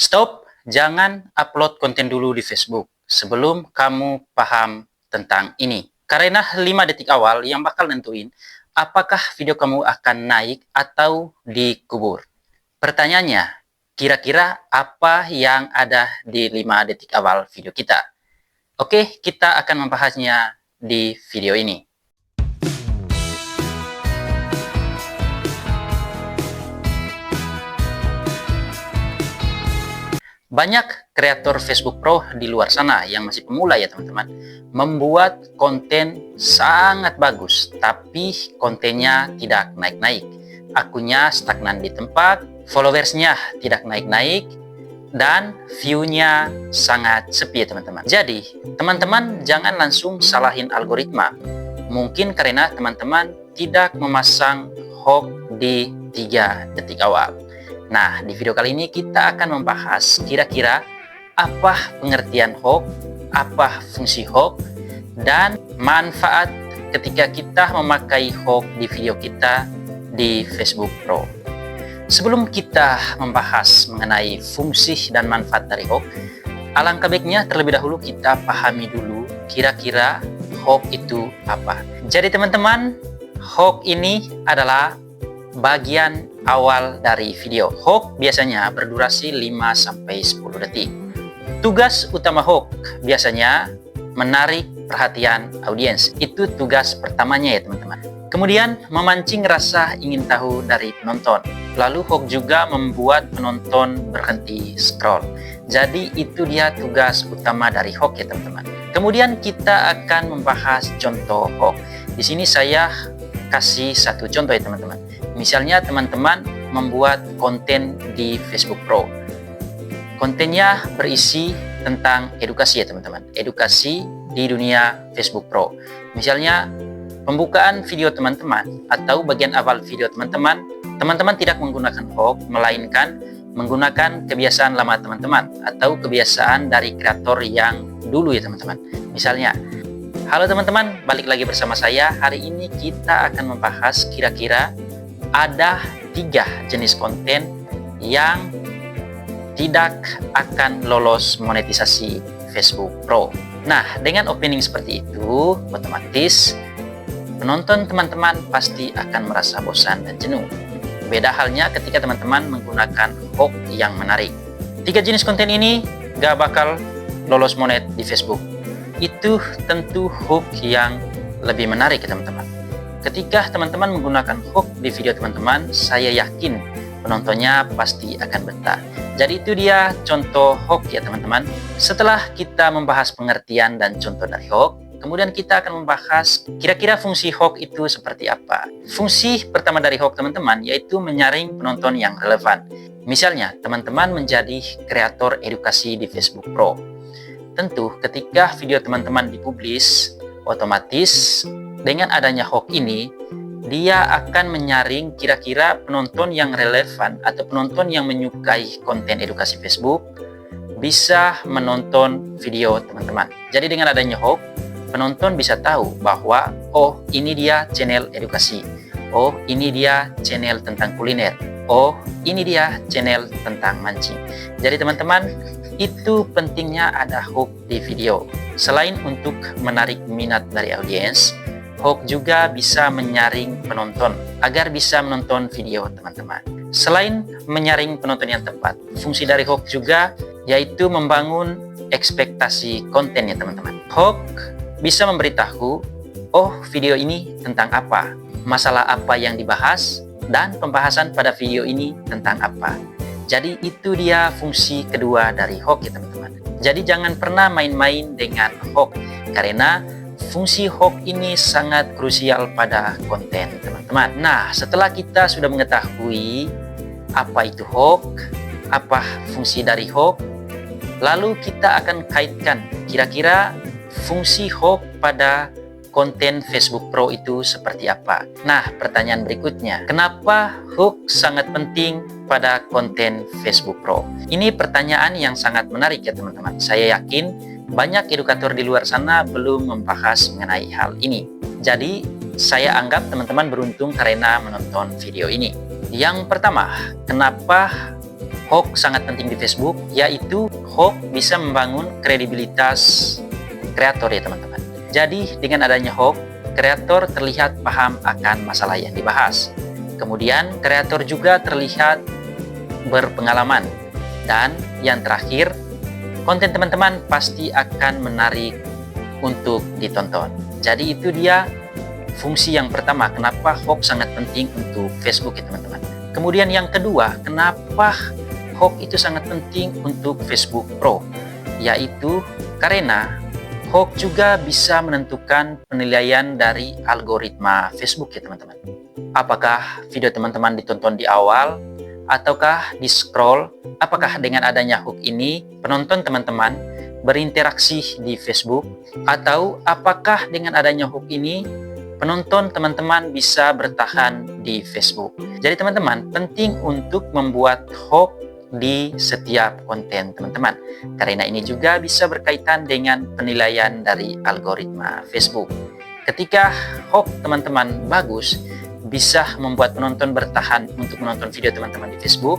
Stop, jangan upload konten dulu di Facebook sebelum kamu paham tentang ini. Karena 5 detik awal yang bakal nentuin apakah video kamu akan naik atau dikubur. Pertanyaannya, kira-kira apa yang ada di 5 detik awal video kita? Oke, kita akan membahasnya di video ini. Banyak kreator Facebook Pro di luar sana yang masih pemula ya teman-teman, membuat konten sangat bagus, tapi kontennya tidak naik-naik. Akunnya stagnan di tempat, followersnya tidak naik-naik, dan view-nya sangat sepi ya teman-teman. Jadi, teman-teman jangan langsung salahin algoritma. Mungkin karena teman-teman tidak memasang hook di 3 detik awal. Nah, di video kali ini kita akan membahas kira-kira apa pengertian hook, apa fungsi hook, dan manfaat ketika kita memakai hook di video kita di Facebook Pro. Sebelum kita membahas mengenai fungsi dan manfaat dari hook, alangkah baiknya terlebih dahulu kita pahami dulu kira-kira hook itu apa. Jadi teman-teman, hook ini adalah bagian awal dari video. Hook biasanya berdurasi 5-10 detik. Tugas utama hook biasanya menarik perhatian audiens. Itu tugas pertamanya ya teman-teman. Kemudian memancing rasa ingin tahu dari penonton. Lalu hook juga membuat penonton berhenti scroll. Jadi itu dia tugas utama dari hook ya teman-teman. Kemudian kita akan membahas contoh hook. Di sini saya kasih satu contoh ya teman-teman. Misalnya teman-teman membuat konten di Facebook Pro. Kontennya berisi tentang edukasi ya teman-teman. Edukasi di dunia Facebook Pro. Misalnya pembukaan video teman-teman atau bagian awal video teman-teman tidak menggunakan hook, melainkan menggunakan kebiasaan lama teman-teman atau kebiasaan dari kreator yang dulu ya teman-teman. Misalnya, halo teman-teman, balik lagi bersama saya. Hari ini kita akan membahas kira-kira ada 3 jenis konten yang tidak akan lolos monetisasi Facebook Pro. Nah, dengan opening seperti itu, otomatis penonton teman-teman pasti akan merasa bosan dan jenuh. Beda halnya ketika teman-teman menggunakan hook yang menarik. 3 jenis konten ini gak bakal lolos monet di Facebook. Itu tentu hook yang lebih menarik ya teman-teman. Ketika teman-teman menggunakan hook di video teman-teman, saya yakin penontonnya pasti akan betah. Jadi itu dia contoh hook ya teman-teman. Setelah kita membahas pengertian dan contoh dari hook, kemudian kita akan membahas kira-kira fungsi hook itu seperti apa. Fungsi pertama dari hook teman-teman yaitu menyaring penonton yang relevan. Misalnya, teman-teman menjadi kreator edukasi di Facebook Pro. Tentu ketika video teman-teman dipublis, otomatis dengan adanya hook ini, dia akan menyaring kira-kira penonton yang relevan atau penonton yang menyukai konten edukasi Facebook bisa menonton video teman-teman. Jadi dengan adanya hook, penonton bisa tahu bahwa oh ini dia channel edukasi, oh ini dia channel tentang kuliner, oh ini dia channel tentang mancing. Jadi teman-teman, itu pentingnya ada hook di video. Selain untuk menarik minat dari audiens, hook juga bisa menyaring penonton agar bisa menonton video teman-teman. Selain menyaring penonton yang tepat, fungsi dari hook juga yaitu membangun ekspektasi konten ya teman-teman. Hook bisa memberitahu, oh video ini tentang apa, masalah apa yang dibahas, dan pembahasan pada video ini tentang apa. Jadi itu dia fungsi kedua dari hook ya teman-teman. Jadi jangan pernah main-main dengan hook, karena fungsi hook ini sangat krusial pada konten teman-teman. Nah, setelah kita sudah mengetahui apa itu hook, apa fungsi dari hook, lalu kita akan kaitkan kira-kira fungsi hook pada konten Facebook Pro itu seperti apa. Nah, pertanyaan berikutnya, kenapa hook sangat penting pada konten Facebook Pro? Ini pertanyaan yang sangat menarik ya teman-teman. Saya yakin banyak edukator di luar sana belum membahas mengenai hal ini. Jadi, saya anggap teman-teman beruntung karena menonton video ini. Yang pertama, kenapa hoax sangat penting di Facebook, yaitu hoax bisa membangun kredibilitas kreator ya teman-teman. Jadi dengan adanya hoax, kreator terlihat paham akan masalah yang dibahas. Kemudian kreator juga terlihat berpengalaman. Dan yang terakhir, konten teman-teman pasti akan menarik untuk ditonton. Jadi itu dia fungsi yang pertama, kenapa hoax sangat penting untuk Facebook ya teman-teman. Kemudian yang kedua, kenapa hoax itu sangat penting untuk Facebook Pro, yaitu karena hoax juga bisa menentukan penilaian dari algoritma Facebook ya teman-teman. Apakah video teman-teman ditonton di awal, ataukah di scroll? Apakah dengan adanya hoax ini, penonton teman-teman berinteraksi di Facebook? Atau apakah dengan adanya hoax ini, penonton teman-teman bisa bertahan di Facebook? Jadi teman-teman, penting untuk membuat hoax di setiap konten teman-teman. Karena ini juga bisa berkaitan dengan penilaian dari algoritma Facebook. Ketika hoax teman-teman bagus, bisa membuat penonton bertahan untuk menonton video teman-teman di Facebook,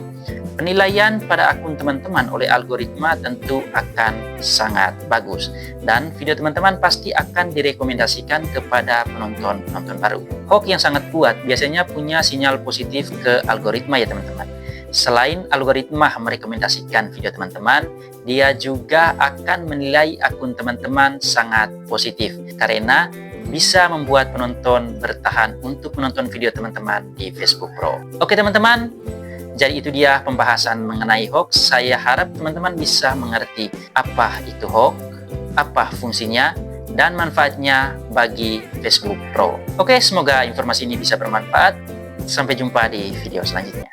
penilaian pada akun teman-teman oleh algoritma tentu akan sangat bagus. Dan video teman-teman pasti akan direkomendasikan kepada penonton-penonton baru. Hoax yang sangat kuat biasanya punya sinyal positif ke algoritma ya teman-teman. Selain algoritma merekomendasikan video teman-teman, dia juga akan menilai akun teman-teman sangat positif. Karena bisa membuat penonton bertahan untuk menonton video teman-teman di Facebook Pro. Oke teman-teman, jadi itu dia pembahasan mengenai hoax. Saya harap teman-teman bisa mengerti apa itu hoax, apa fungsinya, dan manfaatnya bagi Facebook Pro. Oke, semoga informasi ini bisa bermanfaat. Sampai jumpa di video selanjutnya.